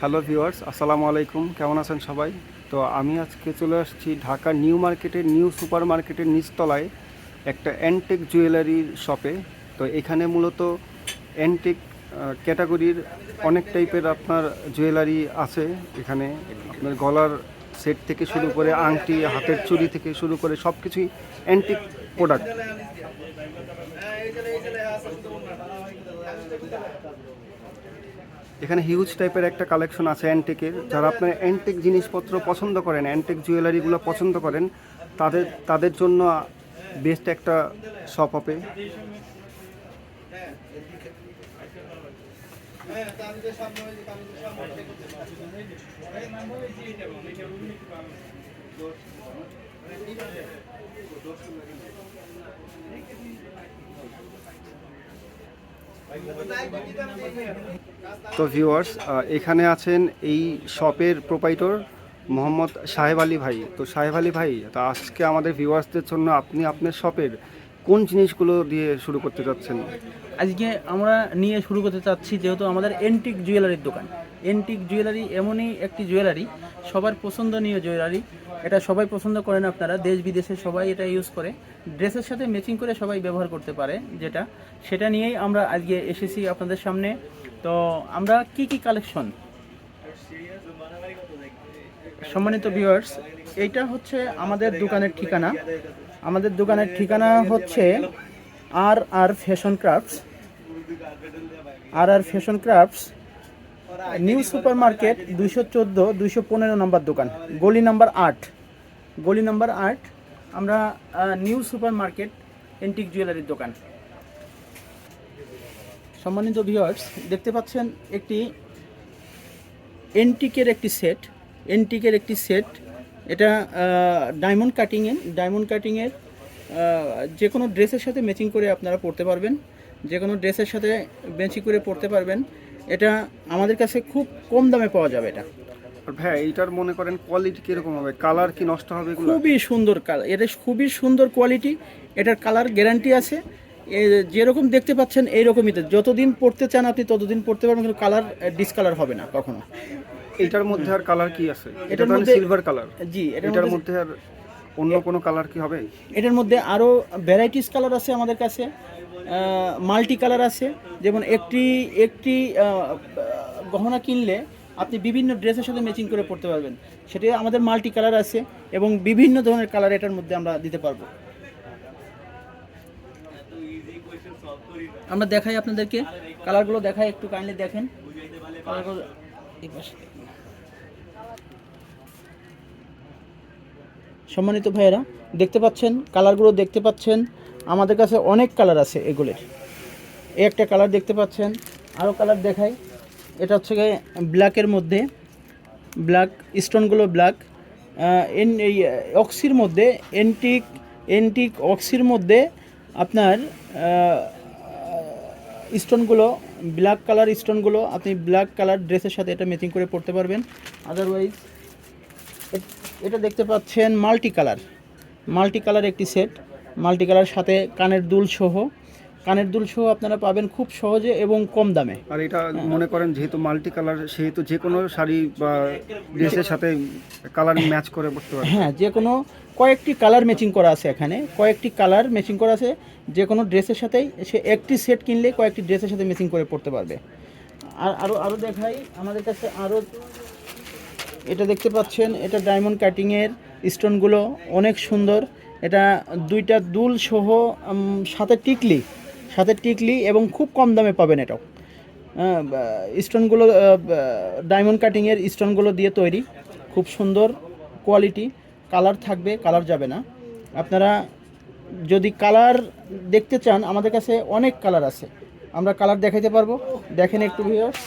Hello viewers, আসসালামু আলাইকুম। কেমন আছেন সবাই? তো আমি আজকে চলে আসছি ঢাকা নিউ মার্কেটের নিউ সুপার মার্কেটের নিচতলায় একটা অ্যান্টিক জুয়েলারির শপে। তো এখানে মূলত অ্যান্টিক ক্যাটাগরির অনেক টাইপের আপনার জুয়েলারি আছে। এখানে আপনার গলার সেট থেকে শুরু করে আংটি, হাতের চুড়ি থেকে শুরু করে সব কিছুই অ্যান্টিক প্রোডাক্ট। এখানে হিউজ টাইপের একটা কালেকশন আছে অ্যান্টিকের। যারা আপনার অ্যান্টিক জিনিসপত্র পছন্দ করেন, অ্যান্টিক জুয়েলারিগুলো পছন্দ করেন, তাদের জন্য বেস্ট একটা শপ হবে। তো ভিউয়ার্স, এখানে আছেন এই শপের প্রোপাইটর মোহাম্মদ সাহেব আলী ভাই। তো সাহেব আলী ভাই, তো আজকে আমাদের ভিউয়ার্সদের জন্য আপনি আপনার শপের কোন জিনিসগুলো দিয়ে শুরু করতে যাচ্ছেন? আজকে আমরা নিয়ে শুরু করতে চাচ্ছি, যেহেতু আমাদের এন্টিক জুয়েলারির দোকান। এন্টিক জুয়েলারি এমনই একটি জুয়েলারি, সবার পছন্দনীয় জুয়েলারি। এটা সবাই পছন্দ করেন, আপনারা দেশ বিদেশে সবাই এটা ইউজ করে, ড্রেসের সাথে ম্যাচিং করে সবাই ব্যবহার করতে পারে, সেটা নিয়েই আমরা আজকে এসেছি আপনাদের সামনে। তো আমরা কি কালেকশন, সম্মানিত ভিউয়ার্স, এইটা হচ্ছে আমাদের দোকানের ঠিকানা। আমাদের দোকানের ঠিকানা হচ্ছে R fashion crafts. R fashion crafts, new super market 214-215 নম্বর দোকান, গলি নাম্বার 8। আমরা নিউ সুপার মার্কেট এন্টিক জুয়েলারির দোকান। সম্মানিত ভিউয়ার্স, দেখতে পাচ্ছেন একটি এন্টিকের একটি সেট। এটা ডায়মন্ড কাটিংয়ের যে কোনো ড্রেসের সাথে ম্যাচিং করে আপনারা পরতে পারবেন। এটা আমাদের কাছে খুব কম দামে পাওয়া যাবে। এটা ভাই, এইটার মনে করেন কোয়ালিটি কিরকম হবে? কালার কি নষ্ট হবে? খুবই সুন্দর কালার, এটা খুবই সুন্দর কোয়ালিটি। এটার কালার গ্যারান্টি আছে। যেরকম দেখতে পাচ্ছেন এইরকমই, যতদিন পরতে চান আপনি ততদিন পরতে পারবেন, কিন্তু কালার ডিসকালার হবে না কখনো। এটার মধ্যে আর কালার কি আছে? এটার মধ্যে সিলভার কালার। জি, এটার মধ্যে আর অন্য কোনো কালার কি হবে? এটার মধ্যে আরো ভ্যারাইটিস কালার আছে আমাদের কাছে, মাল্টি কালার আছে। যেমন একটি গহনা কিনলে আপনি বিভিন্ন ড্রেসের সাথে ম্যাচিং করে পরতে পারবেন। সেটা আমাদের মাল্টি কালার আছে এবং বিভিন্ন ধরনের কালার এটার মধ্যে আমরা দিতে পারবো। আমরা দেখাই আপনাদেরকে, কালারগুলো দেখাই, একটু কাইন্ডলি দেখেন কালারগুলো। সম্মানিত ভাইয়েরা, দেখতে পাচ্ছেন কালারগুলো, আমাদের কাছে অনেক কালার আছে এগুলোর। এই একটা কালার দেখতে পাচ্ছেন, আরও কালার দেখাই। এটা হচ্ছে ব্ল্যাকের মধ্যে, ব্ল্যাক স্টোনগুলো ব্ল্যাক, এই অক্সির মধ্যে, এন্টিক অক্সির মধ্যে আপনার স্টোনগুলো ব্ল্যাক কালার, স্টোনগুলো আপনি ব্ল্যাক কালার ড্রেসের সাথে এটা ম্যাচিং করে পরতে পারবেন। আদারওয়াইজ এটা দেখতে পাচ্ছেন মাল্টি কালার একটি সেট, মাল্টি কালার সাথে কানের দুল সহ আপনারা পাবেন খুব সহজে এবং কম দামে। আর এটা মনে করেন যেহেতু মাল্টি কালার, সেহেতু যে কোনো শাড়ি বা ড্রেসের সাথে কালার ম্যাচ করে পড়তে পারবে। হ্যাঁ, যে কোনো কয়েকটি কালার ম্যাচিং করা আছে এখানে, যে কোনো ড্রেসের সাথেই সে একটি সেট কিনলে কয়েকটি ড্রেসের সাথে ম্যাচিং করে পড়তে পারবে। আর আরও দেখাই, আমাদের কাছে আরও এটা দেখতে পাচ্ছেন, এটা ডায়মন্ড কাটিংয়ের স্টোনগুলো অনেক সুন্দর। এটা দুইটা দুল সহ সাথে টিকলি এবং খুব কম দামে পাবেন। এটাও স্টোনগুলো ডায়মন্ড কাটিংয়ের স্টোনগুলো দিয়ে তৈরি, খুব সুন্দর কোয়ালিটি। কালার থাকবে, কালার যাবে না। আপনারা যদি কালার দেখতে চান, আমাদের কাছে অনেক কালার আছে, আমরা কালার দেখাইতে পারবো। দেখেন একটু ভিউয়ার্স,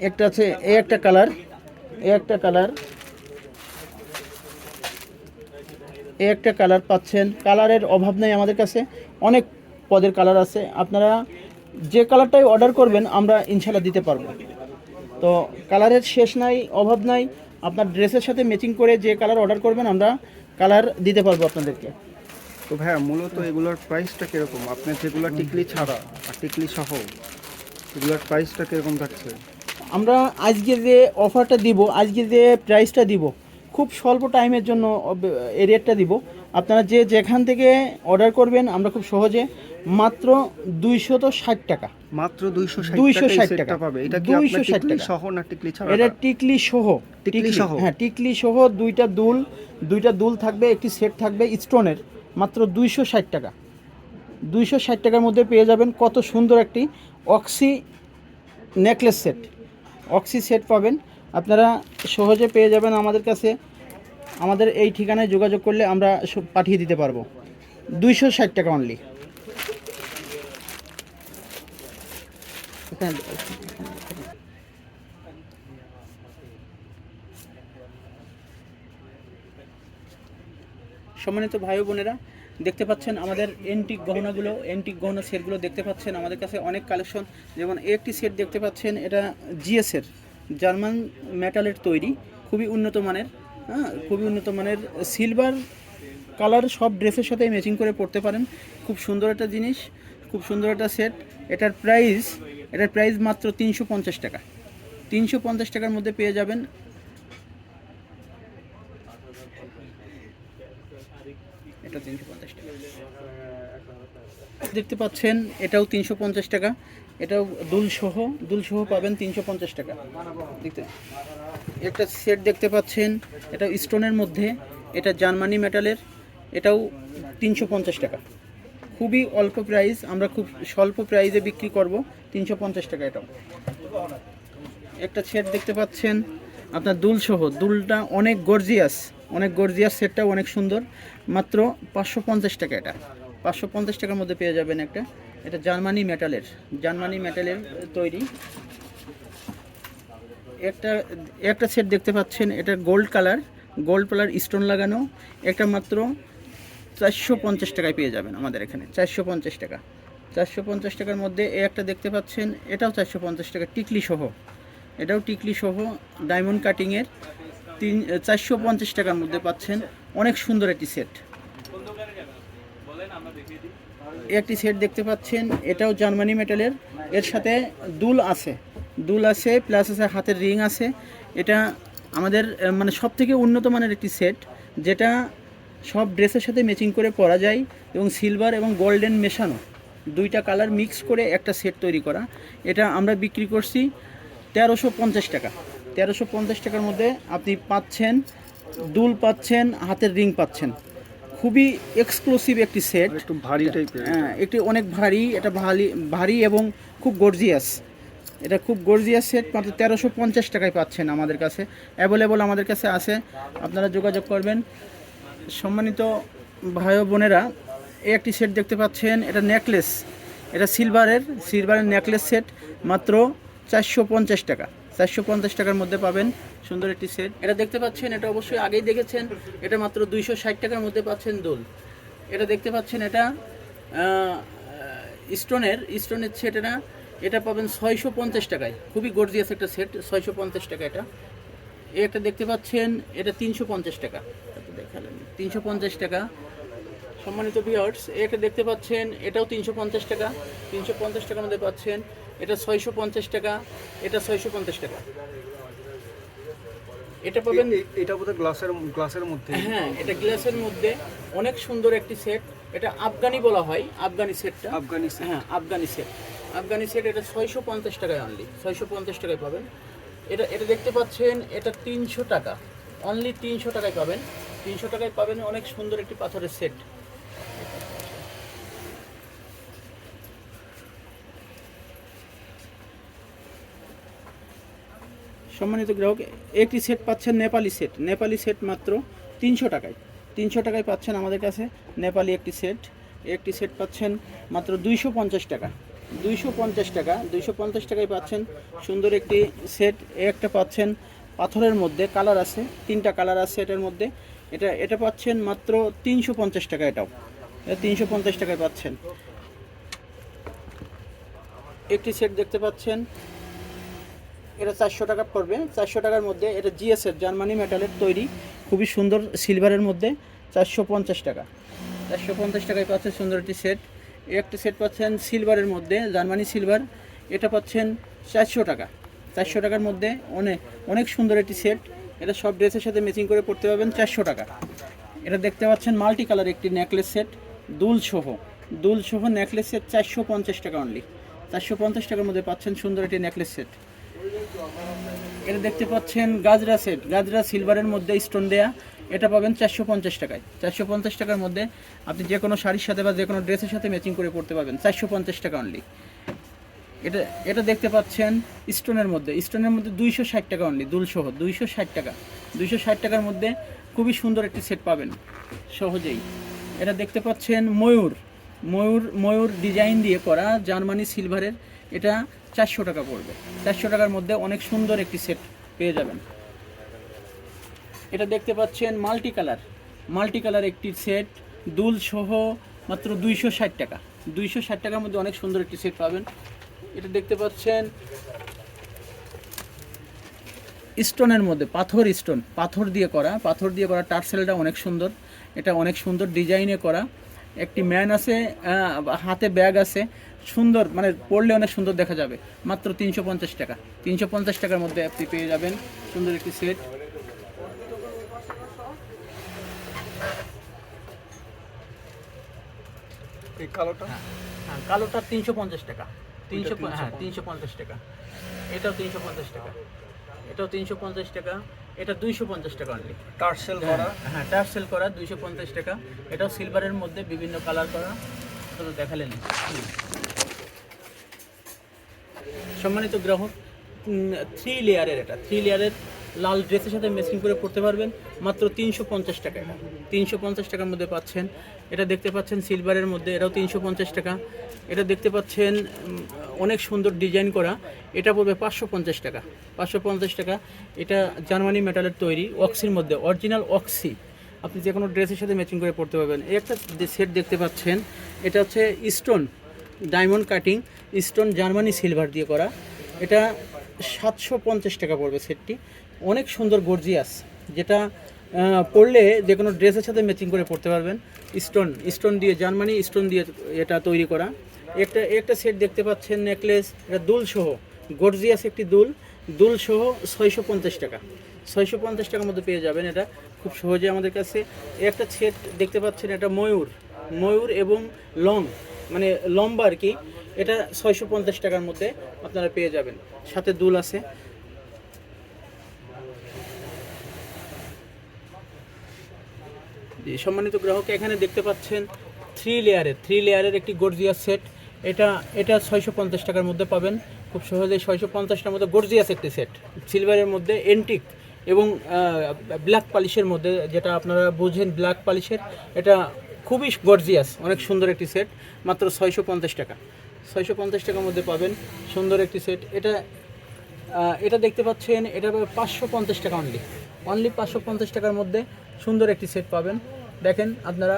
একটা আছে এই একটা কালার, এই একটা কালার পাচ্ছেন। কালারের অভাব নেই আমাদের কাছে, অনেক পদের কালার আছে। আপনারা যে কালারটাই অর্ডার করবেন আমরা ইনশাল্লাহ দিতে পারবো। তো কালারের শেষ নাই, অভাব নাই। আপনার ড্রেসের সাথে ম্যাচিং করে যে কালার অর্ডার করবেন আমরা কালার দিতে পারবো আপনাদেরকে। তো ভাইয়া মূলত এগুলোর প্রাইসটা কীরকম? আপনার যেগুলো টিকলি ছাড়া আর টিকলি সহ এগুলোর প্রাইসটা কীরকম থাকছে? আমরা আজকে যে অফারটা দিব, আজকে যে প্রাইসটা দিব, খুব স্বল্প টাইমের জন্য এই রেটটা দিব। আপনারা যে যেখান থেকে অর্ডার করবেন আমরা খুব সহজে মাত্র 260 টাকা, মাত্র 260 260 টাকা টাকা পাবে। এটা কি 260 আপনার টিকলি টাকা। সহ না টিকলি ছাড়া? এটা টিকলি সহ, টিকলি সহ? হ্যাঁ টিকলি সহ। দুইটা দুল থাকবে, একটি সেট থাকবে স্টোনের, মাত্র 260 টাকা। 260 টাকার মধ্যে পেয়ে যাবেন কত সুন্দর একটি oxy necklace set, oxy set পাবেন। আপনারা সহজে পেয়ে যাবেন আমাদের কাছে। আমাদের এই ঠিকানায় যোগাযোগ করলে আমরা পাঠিয়ে দিতে পারবো। 260 টাকা অনলি। সম্মানিত ভাই ও বোনেরা, দেখতে পাচ্ছেন আমাদের এন্টিক গহনাগুলো, এন্টিক গহনা সেটগুলো দেখতে পাচ্ছেন। আমাদের কাছে অনেক কালেকশন, যেমন একটি সেট দেখতে পাচ্ছেন, এটা জিএসের জার্মান মেটালের তৈরি, খুবই উন্নত মানের। হ্যাঁ, খুবই উন্নত মানের সিলভার কালার, সব ড্রেসের সাথে ম্যাচিং করে পরতে পারেন। খুব সুন্দর একটা জিনিস, খুব সুন্দর একটা সেট। এটার প্রাইস মাত্র 350 টাকা। 350 টাকার মধ্যে পেয়ে যাবেন। এটা 350 টাকা দেখতে পাচ্ছেন, এটাও 350 টাকা। এটাও দুলসহ পাবেন 350 টাকা। দেখতে একটা সেট দেখতে পাচ্ছেন, এটা স্টোনের মধ্যে, এটা জার্মানি মেটালের, এটাও 350 টাকা। খুবই অল্প প্রাইস, আমরা খুব স্বল্প প্রাইসে বিক্রি করব। 350 টাকা এটাও। একটা সেট দেখতে পাচ্ছেন আপনার দুলসহ, দুলটা অনেক গর্জিয়াস, সেটটাও অনেক সুন্দর, মাত্র 550 টাকা। এটা 550 টাকার মধ্যে পেয়ে যাবেন একটা। এটা জার্মানি মেটালের তৈরি। একটা সেট দেখতে পাচ্ছেন, এটা গোল্ড কালার স্টোন লাগানো, একটা মাত্র 450 টাকায় পেয়ে যাবেন আমাদের এখানে। 450 টাকা। 450 টাকার মধ্যে একটা দেখতে পাচ্ছেন, এটাও 450 টাকা, এটাও টিকলি সহ ডায়মন্ড কাটিংয়ের। 450 টাকার মধ্যে পাচ্ছেন। অনেক সুন্দর একটি সেট। একটি সেট দেখতে পাচ্ছেন, এটাও জার্মানি মেটালের, এর সাথে দুল আছে প্লাস আছে হাতের রিং আছে। এটা আমাদের মানে সব থেকে উন্নত মানের একটি সেট, যেটা সব ড্রেসের সাথে ম্যাচিং করে পরা যায়, এবং সিলভার এবং গোল্ডেন মেশানো, দুইটা কালার মিক্স করে একটা সেট তৈরি করা। এটা আমরা বিক্রি করছি 1350 টাকা। 1350 টাকার মধ্যে আপনি পাচ্ছেন দুল, পাচ্ছেন হাতের রিং, পাচ্ছেন। খুবই এক্সক্লুসিভ একটি সেট, একটু ভারী টাইপের। হ্যাঁ, একটি অনেক ভারী, এটা ভারী এবং খুব গর্জিয়াস। এটা খুব গর্জিয়াস সেট, মাত্র 1350 টাকায় পাচ্ছেন আমাদের কাছে। অ্যাভেলেবল আমাদের কাছে আছে, আপনারা যোগাযোগ করবেন। সম্মানিত ভাই ও বোনেরা, এই একটি সেট দেখতে পাচ্ছেন, এটা নেকলেস, এটা সিলভারের নেকলেস সেট, মাত্র 450 টাকা। 450 টাকার মধ্যে পাবেন সুন্দর একটি সেট। এটা দেখতে পাচ্ছেন, এটা অবশ্যই আগেই দেখেছেন, এটা মাত্র 260 টাকার মধ্যে পাচ্ছেন দুল। এটা দেখতে পাচ্ছেন, এটা স্টোনের সেট। এটা পাবেন 650 টাকায়, খুবই গর্জিয়াস একটা সেট, 650 টাকা এটা। একটা দেখতে পাচ্ছেন, এটা 350 টাকা, দেখালেন 350 টাকা। সম্মানিত ভিউয়ার্স, একটা দেখতে পাচ্ছেন, এটাও 350 টাকা। 350 টাকার মধ্যে পাচ্ছেন। এটা 650 টাকা, এটা 650 টাকা। এটা পাবেন, এটা বোধহয় গ্লাসের মধ্যে। হ্যাঁ, এটা গ্লাসের মধ্যে, অনেক সুন্দর একটি সেট। এটা আফগানি বলা হয়, আফগানি সেটটা। হ্যাঁ, আফগানি সেট। এটা 650 টাকায় অনলি, 650 টাকায় পাবেন। এটা দেখতে পাচ্ছেন, এটা 300 টাকা, অনলি 300 টাকায় পাবেন। 300 টাকায় পাবেন অনেক সুন্দর একটি পাথরের সেট। সম্মানিত গ্রাহক, একটি সেট পাচ্ছেন নেপালি সেট মাত্র 300 টাকায়। 300 টাকায় পাচ্ছেন আমাদের কাছে নেপালি একটি সেট পাচ্ছেন মাত্র 250 টাকা। 250 টাকায় পাচ্ছেন সুন্দর একটি সেট। একটা পাচ্ছেন পাথরের মধ্যে, কালার আছে, 3টা কালার আছে এটার মধ্যে। এটা এটা পাচ্ছেন মাত্র 350 টাকা। এটাও 350 টাকায় পাচ্ছেন। একটি সেট দেখতে পাচ্ছেন, এটা 400 টাকা পড়বে। 400 টাকার মধ্যে এটা জিএসএর জার্মানি মেটালের তৈরি, খুবই সুন্দর সিলভারের মধ্যে। 450 টাকা, 450 টাকায় পাচ্ছেন সুন্দর একটি সেট। একটি সেট পাচ্ছেন সিলভারের মধ্যে, জার্মানি সিলভার। এটা পাচ্ছেন 400 টাকা। 400 টাকার মধ্যে অনেক অনেক সুন্দর একটি সেট। এটা সব ড্রেসের সাথে ম্যাচিং করে পড়তে পারবেন 400 টাকা। এটা দেখতে পাচ্ছেন মাল্টি কালার একটি নেকলেস সেট, দুল সহ নেকলেস সেট 450 টাকা অনলি। 450 টাকার মধ্যে পাচ্ছেন সুন্দর একটি নেকলেস সেট। এটা দেখতে পাচ্ছেন গাজরা সেট, গাজরা সিলভারের মধ্যে স্টোন দেয়া। এটা পাবেন 450 টাকায়। 450 টাকার মধ্যে আপনি যে কোনো শাড়ির সাথে বা যে কোনো ড্রেসের সাথে ম্যাচিং করে পড়তে পারবেন 450 টাকা অনলি। এটা এটা দেখতে পাচ্ছেন স্টোনের মধ্যে 260 টাকা অনলি, দুলসহ 260 টাকা। 260 টাকার মধ্যে খুবই সুন্দর একটি সেট পাবেন সহজেই। এটা দেখতে পাচ্ছেন ময়ূর ডিজাইন দিয়ে করা জার্মানি সিলভারের। এটা 400 টাকা পড়বে। 400 টাকার মধ্যে অনেক সুন্দর একটি সেট পেয়ে যাবেন। এটা দেখতে পাচ্ছেন মাল্টি কালার একটি সেট, দুল সহ মাত্র 260 টাকা। 260 টাকার মধ্যে অনেক সুন্দর একটি সেট পাবেন। এটা দেখতে পাচ্ছেন স্টোনের মধ্যে পাথর দিয়ে করা টার্সেলটা অনেক সুন্দর। এটা অনেক সুন্দর ডিজাইনে করা। একটি ম্যান আছে, হাতে ব্যাগ আছে, সুন্দর, মানে পরলে অনেক সুন্দর দেখা যাবে। মাত্র 350 টাকা। 350 টাকার মধ্যে আপনি পেয়ে যাবেন সুন্দর একটি সেট। এই কালোটা, হ্যাঁ, কালোটা 350 টাকা। 350 টাকা। এটাও 350 টাকা। এটাও 350 টাকা। এটা 250 টাকা অনলি। টার্সেল করা, হ্যাঁ, টার্সেল করা 250 টাকা। এটাও সিলভারের মধ্যে বিভিন্ন কালার করা। তো দেখালেন। সম্মানিত গ্রাহক, 3 লেয়ারের, এটা 3 লেয়ারের লাল ড্রেসের সাথে ম্যাচিং করে পড়তে পারবেন মাত্র 350 টাকা। 350 টাকার মধ্যে পাচ্ছেন। এটা দেখতে পাচ্ছেন সিলভারের মধ্যে, এটাও 350 টাকা। এটা দেখতে পাচ্ছেন অনেক সুন্দর ডিজাইন করা, এটা পড়বে 550 টাকা। 550 টাকা। এটা জার্মানি মেটালের তৈরি, অক্সির মধ্যে, অরিজিনাল অক্সি। আপনি যে কোনো ড্রেসের সাথে ম্যাচিং করে পড়তে পারবেন। এই একটা সেট দেখতে পাচ্ছেন, এটা হচ্ছে stone diamond cutting, stone Germany silver দিয়ে করা। এটা 750 টাকা পড়বে সেটটি। অনেক সুন্দর গর্জিয়াস, যেটা পরলে যে কোনো ড্রেসের সাথে ম্যাচিং করে পড়তে পারবেন। স্টোন দিয়ে, জার্মানি স্টোন দিয়ে এটা তৈরি করা। একটা সেট দেখতে পাচ্ছেন নেকলেস, এটা দুলসহ, গর্জিয়াস একটি দুলসহ 650 টাকা। 650 টাকার মধ্যে পেয়ে যাবেন এটা খুব সহজে আমাদের কাছে। একটা সেট দেখতে পাচ্ছেন, এটা ময়ূর এবং মানে লম্বা আর কি। এটা 650 টাকার মধ্যে আপনারা পেয়ে যাবেন, সাথে দুল আছে। সম্মানিত গ্রাহক, এখানে দেখতে পাচ্ছেন 3 লেয়ারের একটি গর্জিয়াস সেট। এটা 650 টাকার মধ্যে পাবেন খুব সহজেই। 650টার মধ্যে গর্জিয়াস একটি সেট, সিলভারের মধ্যে এন্টিক এবং ব্ল্যাক পলিশের মধ্যে, যেটা আপনারা বুঝেন ব্ল্যাক পলিশের। এটা খুবই গর্জিয়াস, অনেক সুন্দর একটি সেট, মাত্র 650 টাকা। 650 টাকার মধ্যে পাবেন সুন্দর একটি সেট। এটা দেখতে পাচ্ছেন, এটা 550 টাকা অনলি 550 টাকার মধ্যে সুন্দর একটি সেট পাবেন। দেখেন, আপনারা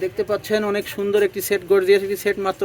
দেখতে পাচ্ছেন অনেক সুন্দর একটি সেট, গর্জিয়াস একটি সেট, মাত্র